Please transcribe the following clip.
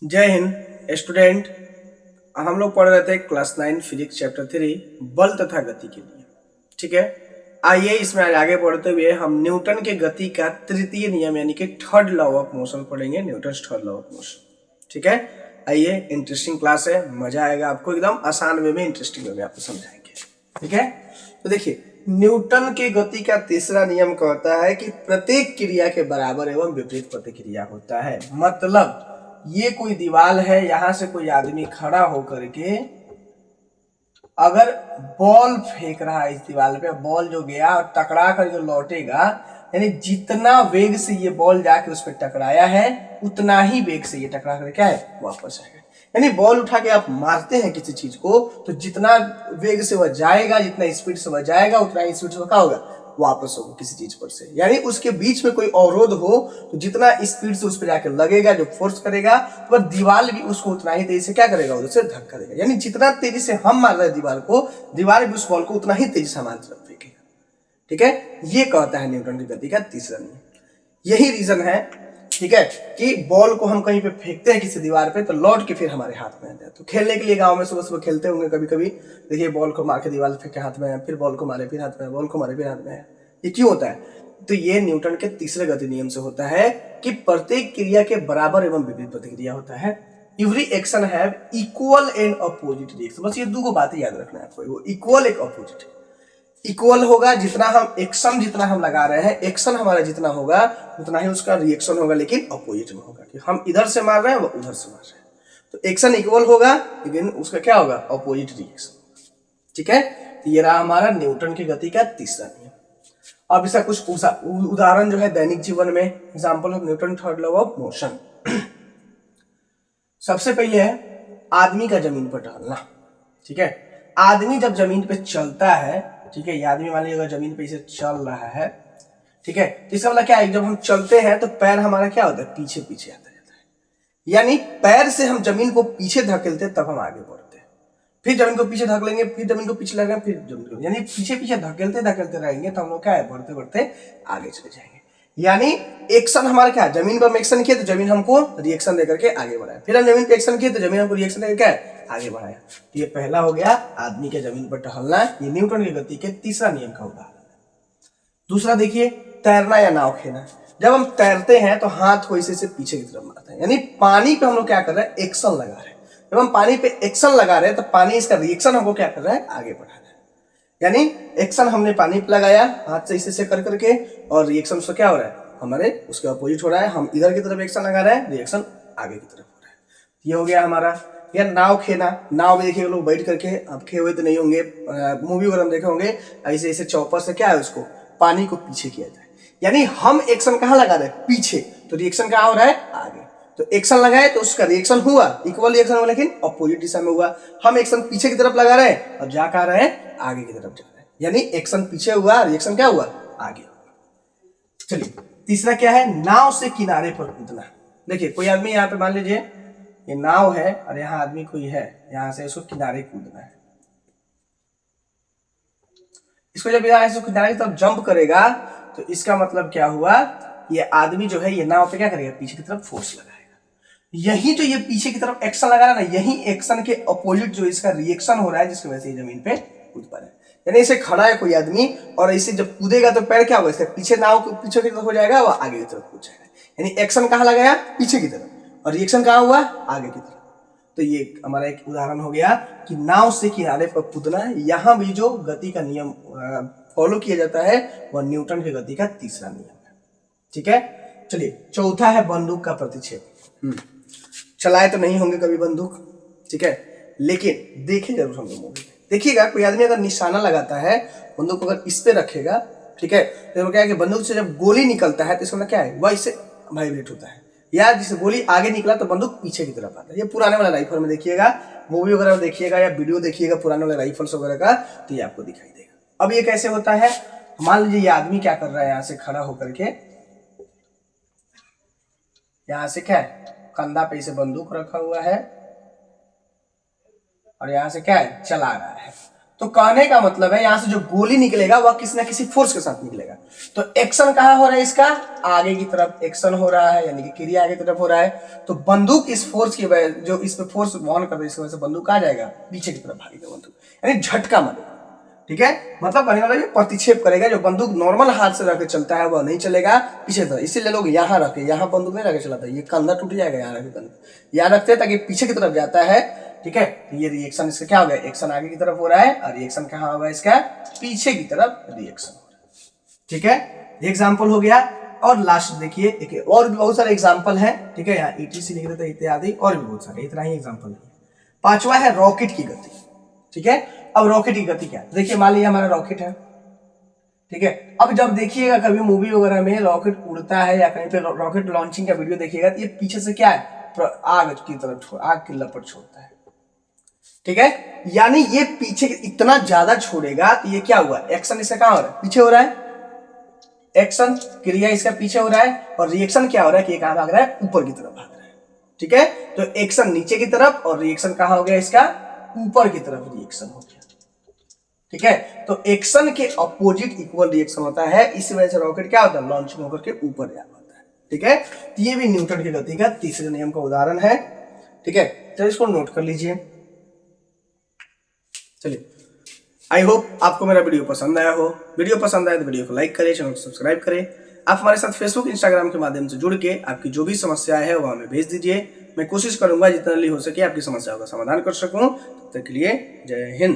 जय हिंद स्टूडेंट। हम लोग पढ़ रहे थे क्लास 9 फिजिक्स चैप्टर 3 बल तथा गति के लिए। ठीक है, आइए इसमें आगे बढ़ते हुए हम न्यूटन के गति का तृतीय नियम यानी कि थर्ड लॉ ऑफ मोशन पढ़ेंगे, Newton third law of motion. ठीक है, आइए, इंटरेस्टिंग क्लास है, मजा आएगा आपको, एकदम आसान वे में इंटरेस्टिंग वे में आपको समझाएंगे। ठीक है, तो देखिए न्यूटन के गति का तीसरा नियम कहता है कि प्रत्येक क्रिया के बराबर एवं विपरीत प्रतिक्रिया होता है। मतलब ये कोई दीवार है, यहां से कोई आदमी खड़ा होकर के अगर बॉल फेंक रहा है इस दीवार पे, बॉल जो गया और टकरा कर जो लौटेगा, यानी जितना वेग से ये बॉल जाके उस पर टकराया है उतना ही वेग से ये टकरा कर क्या है वापस आएगा। यानी बॉल उठा के आप मारते हैं किसी चीज को तो जितना वेग से वह जाएगा, जितना स्पीड से वह जाएगा, उतना ही स्पीड से वह क्या होगा वापस होगा किसी चीज पर से। यानी उसके बीच में कोई अवरोध हो तो जितना स्पीड से उस पर जाकर लगेगा, जो फोर्स करेगा, तो दीवार भी उसको उतना ही तेजी से क्या करेगा, उधर से धक्का देगा। यानी जितना तेजी से हम मार रहे हैं दीवार को, दीवार भी उस बॉल को उतना ही तेजी से हमारी तरफ फेंकेगा। ठीक है, ये कहता है न्यूटन की गति का तीसरा नियम। यही रीजन है, ठीक है, कि बॉल को हम कहीं पे फेंकते हैं किसी दीवार पे तो लौट के फिर हमारे हाथ में आता है। तो खेलने के लिए गांव में सुबह सुबह खेलते होंगे कभी कभी, देखिए बॉल को मार के दीवार फेंके हाथ में, फिर बॉल को मारे फिर हाथ में, बॉल को मारे फिर हाथ में। ये क्यों होता है? तो ये न्यूटन के तीसरे गति नियम से होता है कि प्रत्येक क्रिया के बराबर एवं विपरीत प्रतिक्रिया होता है। Every action have equal and opposite reaction. बस ये दो बातें याद रखना है आपको, इक्वल एक अपोजिट। इक्वल होगा जितना हम एक्शन जितना हम लगा रहे हैं, एक्शन हमारा जितना होगा उतना ही उसका रिएक्शन होगा, लेकिन अपोजिट में होगा कि हम इधर से मार रहे हैं वो उधर से मार रहे हैं। तो एक्शन इक्वल होगा लेकिन उसका क्या होगा, अपोजिट रिएक्शन। ठीक है, तो ये रहा हमारा न्यूटन की गति का तीसरा नियम। अब इसका कुछ उदाहरण जो है दैनिक जीवन में, example of Newton third law of motion. सबसे पहले है आदमी का जमीन पर टहलना। ठीक है, आदमी जब जमीन पे चलता है, ठीक है, ये आदमी मान लीजिए अगर जमीन पे इसे चल रहा है, ठीक है, तो इसका मतलब क्या है, जब हम चलते हैं तो पैर हमारा क्या होता है, पीछे पीछे आता रहता है। यानी पैर से हम जमीन को पीछे धकेलते तब हम आगे बढ़ते हैं, फिर जमीन को पीछे धकेलेंगे, फिर जमीन को पीछे लगेंगे, फिर जमीन को, यानी पीछे पीछे धकेलते धकेलते रहेंगे तो हम लोग क्या है, बढ़ते बढ़ते आगे चले जाएंगे। यानी एक्शन हमारा क्या है, जमीन पर हम एक्शन किए तो जमीन हमको रिएक्शन देकर के आगे बढ़ाया, फिर हम जमीन पे एक्शन किए तो जमीन हमको रिएक्शन देकर क्या है आगे बढ़ाया। तो ये पहला हो गया आदमी के जमीन पर टहलना, ये न्यूटन की गति के तीसरा नियम का उदाहरण है। दूसरा देखिए तैरना या नाव खेलना। जब हम तैरते हैं तो हाथ को इसे पीछे की तरफ मारते हैं, यानी पानी पे हम लोग क्या कर रहे हैं, एक्शन लगा रहे हैं। जब हम पानी पे एक्शन लगा रहे हैं तो पानी इसका रिएक्शन हमको क्या कर रहा है, आगे बढ़ा रहा है। यानी एक्शन हमने पानी पे लगाया हाथ से इसे कर करके, और रिएक्शन उसका क्या हो रहा है, हमारे उसके अपोजिट हो रहा है। हम इधर की तरफ एक्शन लगा रहे हैं, रिएक्शन आगे की तरफ हो रहा है। ये हो गया हमारा। या नाव खेना, नाव में देखिए लोग बैठ करके, आप खे हुए तो नहीं होंगे, मूवी वगैरह में देखे होंगे, ऐसे ऐसे चौपर से क्या है उसको पानी को पीछे किया जाए। यानी हम एक्शन कहाँ लगा रहे हैं, पीछे, तो रिएक्शन कहाँ हो रहा है, आगे। तो एक्शन लगाए तो उसका रिएक्शन हुआ, इक्वल रिएक्शन हुआ, लेकिन अपोजिट दिशा में हुआ। हम एक्शन पीछे की तरफ लगा रहे हैं और जा रहे हैं आगे की तरफ जा रहे हैं, यानी एक्शन पीछे हुआ, रिएक्शन क्या हुआ, आगे हुआ। चलिए तीसरा क्या है, नाव से किनारे पर कूदना। देखिए कोई आदमी यहाँ पे मान लीजिए ये नाव है और यहाँ आदमी कोई है, यहाँ से इसको किनारे कूदना है। इसको जब यहाँ से किनारे की तरफ जंप करेगा तो इसका मतलब क्या हुआ, ये आदमी जो है ये नाव पे क्या करेगा, पीछे की तरफ फोर्स लगाएगा। यही जो ये पीछे की तरफ एक्शन लगा रहा है ना, यही एक्शन के अपोजिट जो इसका रिएक्शन हो रहा है, जिसकी वजह से जमीन पे कूद पा रहा है। यानी इसे खड़ा है कोई आदमी और इसे जब कूदेगा तो पैर क्या होगा, इसके पीछे नाव के पीछे की तरफ हो जाएगा, वह आगे की तरफ कूद जाएगा। यानी एक्शन कहाँ लगाया, पीछे की तरफ, और रिएक्शन कहाँ हुआ, आगे की तरफ। तो ये हमारा एक उदाहरण हो गया कि नाव से किनारे पर कूदना। यहां भी जो गति का नियम फॉलो किया जाता है वह न्यूटन की गति का तीसरा नियम है। ठीक है, चलिए चौथा है बंदूक का प्रतिक्षेप। चलाए तो नहीं होंगे कभी बंदूक, ठीक है, लेकिन देखे जरूर होंगे मूवी में। देखिएगा कोई आदमी अगर निशाना लगाता है, बंदूक को अगर इस पे रखेगा, ठीक है, तो क्या है कि बंदूक से जब गोली निकलता है तो इसका क्या है, वह इससे वाइब्रेट होता है। या जिसे गोली आगे निकला तो बंदूक पीछे की तरफ आता है। ये पुराने वाला राइफल में देखिएगा, मूवी वगैरह में देखिएगा या वीडियो देखिएगा पुराने वाले राइफल्स वगैरह का, तो ये आपको दिखाई देगा। अब ये कैसे होता है, मान लीजिए ये आदमी क्या कर रहा है, यहाँ से खड़ा होकर के, यहाँ से क्या है, कंधा पे इसे बंदूक रखा हुआ है और यहां से क्या है, चला रहा है। तो कहने का मतलब है यहां से जो गोली निकलेगा वह किसी ना किसी फोर्स के साथ निकलेगा। तो एक्शन कहां हो रहा है इसका, आगे की तरफ एक्शन हो रहा है, यानी कि क्रिया आगे की तरफ हो रहा है। तो बंदूक इस फोर्स की वजह, जो इस पे फोर्स वहन कर रही है, इस वजह से बंदूक कहां जाएगा, पीछे की तरफ भागेगा बंदूक, यानी झटका मारेगा। ठीक है, मतलब कहने वाला ये प्रतिक्षेप करेगा। जो बंदूक नॉर्मल हाथ से रख के चलता है वह नहीं चलेगा पीछे तरफ, इसीलिए लोग यहाँ रखे, यहाँ बंदूक नहीं रखे चलाता, ये कंधा टूट जाएगा, यहाँ रखे बंदूक, यहाँ रखते हैं ताकि पीछे की तरफ जाता है। ठीक है, तो ये रिएक्शन इसका क्या हो गया, एक्शन आगे की तरफ हो रहा है और रिएक्शन कहाँ होगा इसका, पीछे की तरफ रिएक्शन हो रहा है। ठीक है, एग्जाम्पल हो गया। और लास्ट देखिए, एक और भी बहुत सारे एग्जाम्पल है। ठीक है, यहाँ ETC लिख देते इत्यादि, और भी बहुत सारे, इतना ही एग्जाम्पल है। पांचवा है रॉकेट की गति। ठीक है, अब रॉकेट की गति क्या है, देखिए मान लीजिए हमारा रॉकेट है। ठीक है, अब जब देखिएगा कभी मूवी वगैरह में रॉकेट उड़ता है या कहीं पे रॉकेट लॉन्चिंग का वीडियो देखिएगा, तो ये पीछे से क्या है, आग की तरफ आग की लपट छोड़ता है। ठीक है, यानी ये पीछे इतना ज्यादा छोड़ेगा तो ये क्या हुआ, एक्शन इसका कहां हो रहा है, पीछे हो रहा है। एक्शन क्रिया इसका पीछे हो रहा है, और रिएक्शन क्या हो रहा है कि ये कहां भाग रहा है, ऊपर की तरफ भाग रहा है। ठीक है, तो एक्शन नीचे की तरफ और रिएक्शन कहां हो गया इसका, ऊपर की तरफ रिएक्शन हो गया। ठीक है, तो एक्शन के अपोजिट इक्वल रिएक्शन होता है, इसी वजह से रॉकेट क्या होता है, लॉन्चिंग होकर के ऊपर जा पाता है। ठीक है, तो ये भी न्यूटन की गति का तीसरे नियम का उदाहरण है। ठीक है, तो इसको नोट कर लीजिए। चलिए, आई होप आपको मेरा वीडियो पसंद आया हो। वीडियो पसंद आया तो वीडियो को लाइक करें, चैनल को सब्सक्राइब करें। आप हमारे साथ फेसबुक इंस्टाग्राम के माध्यम से जुड़ के आपकी जो भी समस्याएं है वो हमें भेज दीजिए। मैं कोशिश करूंगा जितना जल्दी हो सके आपकी समस्याओं का समाधान कर सकूं। तब तक के लिए जय हिंद।